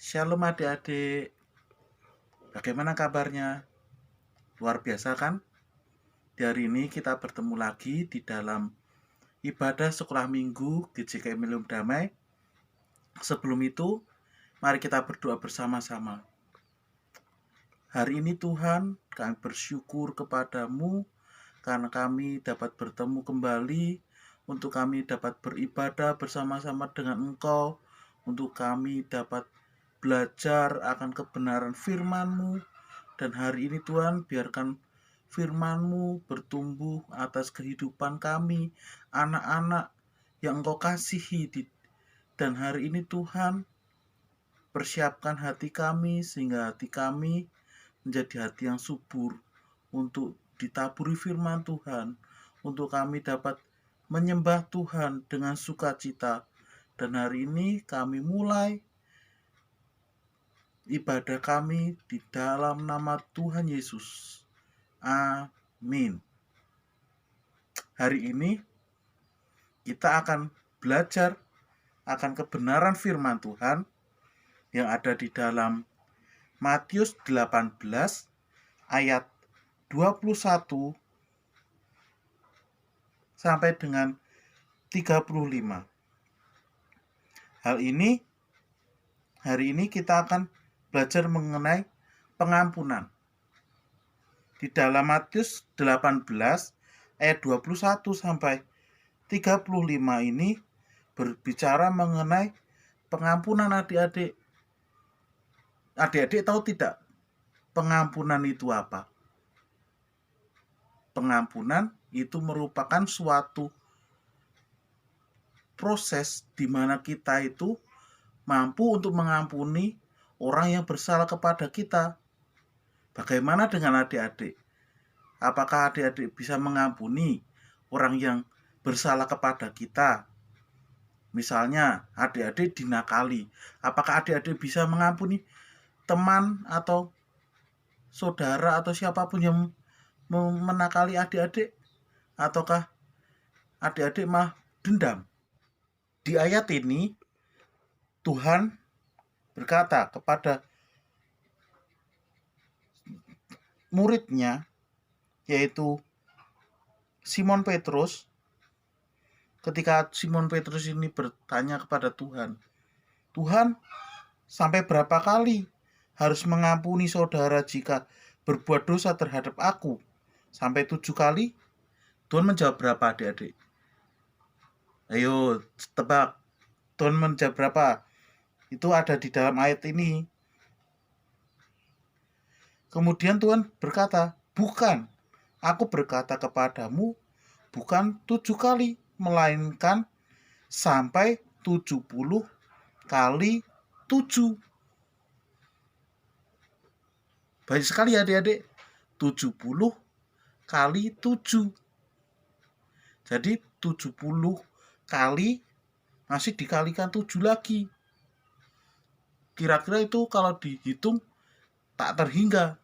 Shalom adik-adik, bagaimana kabarnya? Luar biasa kan? Di hari ini kita bertemu lagi di dalam ibadah sekolah minggu GJK Emilium Damai. Sebelum itu, mari kita berdoa bersama-sama. Hari ini Tuhan, kami bersyukur kepadamu karena kami dapat bertemu kembali, untuk kami dapat beribadah bersama-sama dengan Engkau, untuk kami dapat belajar akan kebenaran firman-Mu. Dan hari ini Tuhan, biarkan firman-Mu bertumbuh atas kehidupan kami, anak-anak yang Engkau kasihi. Dan hari ini Tuhan, persiapkan hati kami sehingga hati kami menjadi hati yang subur untuk ditaburi firman Tuhan, untuk kami dapat menyembah Tuhan dengan sukacita. Dan hari ini kami mulai ibadah kami di dalam nama Tuhan Yesus. Amin. Hari ini kita akan belajar akan kebenaran firman Tuhan yang ada di dalam Matius 18 ayat 21 sampai dengan 35. Hari ini kita akan belajar mengenai pengampunan. Di dalam Matius 18 ayat 21 sampai 35 ini berbicara mengenai pengampunan adik-adik. Adik-adik tahu tidak pengampunan itu apa? Pengampunan itu merupakan suatu proses di mana kita itu mampu untuk mengampuni orang yang bersalah kepada kita. Bagaimana dengan adik-adik? Apakah adik-adik bisa mengampuni orang yang bersalah kepada kita? Misalnya adik-adik dinakali. Apakah adik-adik bisa mengampuni teman atau saudara atau siapapun yang menakali adik-adik? Ataukah adik-adik malah dendam? Di ayat ini Tuhan berkata kepada muridnya, yaitu Simon Petrus. Ketika Simon Petrus ini bertanya kepada Tuhan, Tuhan, sampai berapa kali harus mengampuni saudara jika berbuat dosa terhadap aku? Sampai 7 kali? Tuhan menjawab berapa adik-adik? Ayo tebak, Tuhan menjawab berapa? Itu ada di dalam ayat ini. Kemudian Tuhan berkata, bukan, aku berkata kepadamu, bukan 7 kali, melainkan sampai 70 kali 7. Baik sekali adik-adik, 70 kali 7. Jadi 70 kali masih dikalikan 7 lagi. Kira-kira itu kalau dihitung tak terhingga.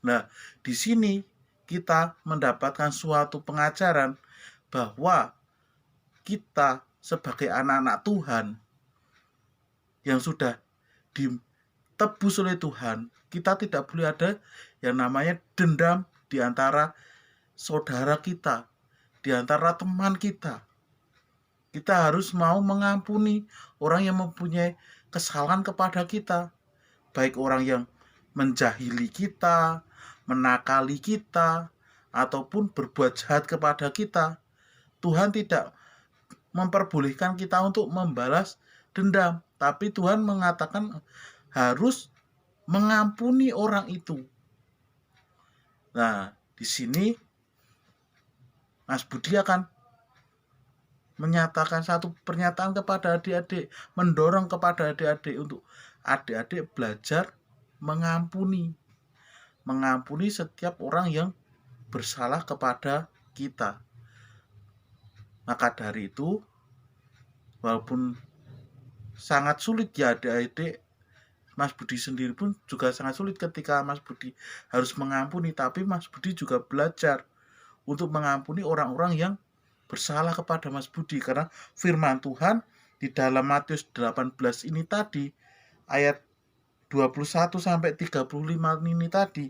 Nah, di sini kita mendapatkan suatu pengajaran bahwa kita sebagai anak-anak Tuhan yang sudah ditebus oleh Tuhan, kita tidak boleh ada yang namanya dendam di antara saudara kita, di antara teman kita. Kita harus mau mengampuni orang yang mempunyai kesalahan kepada kita, baik orang yang menjahili kita, menakali kita, ataupun berbuat jahat kepada kita. Tuhan tidak memperbolehkan kita untuk membalas dendam, tapi Tuhan mengatakan harus mengampuni orang itu. Nah, di sini Mas Budi akan menyatakan satu pernyataan kepada adik-adik, mendorong kepada adik-adik untuk adik-adik belajar mengampuni setiap orang yang bersalah kepada kita. Maka dari itu, walaupun sangat sulit ya adik-adik, Mas Budi sendiri pun juga sangat sulit ketika Mas Budi harus mengampuni, tapi Mas Budi juga belajar untuk mengampuni orang-orang yang bersalah kepada Mas Budi, karena firman Tuhan di dalam Matius 18 ini tadi ayat 21-35 ini tadi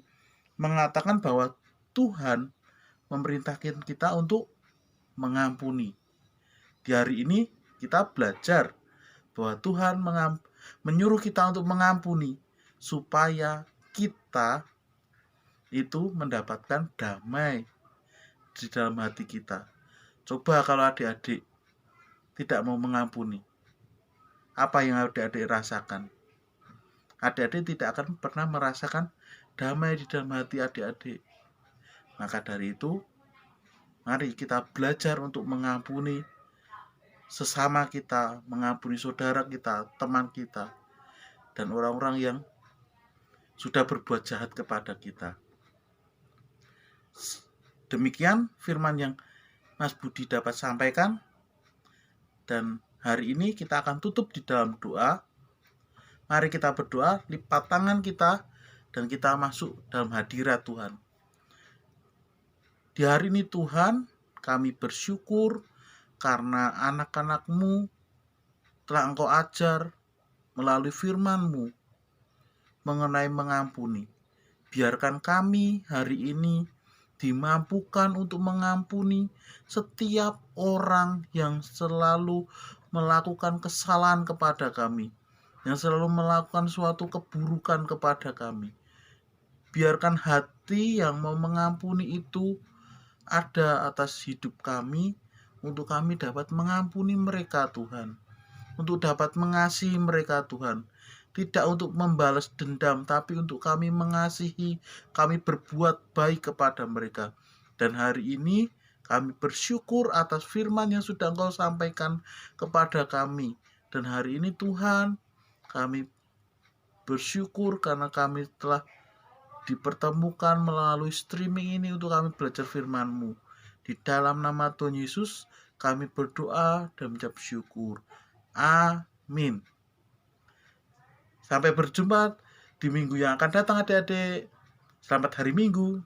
mengatakan bahwa Tuhan memerintahkan kita untuk mengampuni. Di hari ini kita belajar bahwa Tuhan menyuruh kita untuk mengampuni supaya kita itu mendapatkan damai di dalam hati kita. Coba kalau adik-adik tidak mau mengampuni, apa yang adik-adik rasakan? Adik-adik tidak akan pernah merasakan damai di dalam hati adik-adik. Maka dari itu, mari kita belajar untuk mengampuni sesama kita, mengampuni saudara kita, teman kita, dan orang-orang yang sudah berbuat jahat kepada kita. Demikian firman yang Mas Budi dapat sampaikan. Dan hari ini kita akan tutup di dalam doa. Mari kita berdoa, lipat tangan kita, dan kita masuk dalam hadirat Tuhan. Di hari ini Tuhan, kami bersyukur karena anak-anak-Mu telah Engkau ajar melalui firman-Mu mengenai mengampuni. Biarkan kami hari ini dimampukan untuk mengampuni setiap orang yang selalu melakukan kesalahan kepada kami, yang selalu melakukan suatu keburukan kepada kami. Biarkan hati yang mau mengampuni itu ada atas hidup kami, untuk kami dapat mengampuni mereka Tuhan, untuk dapat mengasihi mereka Tuhan. Tidak untuk membalas dendam, tapi untuk kami mengasihi, kami berbuat baik kepada mereka. Dan hari ini kami bersyukur atas firman yang sudah Engkau sampaikan kepada kami. Dan hari ini Tuhan, kami bersyukur karena kami telah dipertemukan melalui streaming ini untuk kami belajar firman-Mu. Di dalam nama Tuhan Yesus, kami berdoa dan mengucap syukur. Amin. Sampai berjumpa di minggu yang akan datang adik-adik. Selamat hari Minggu.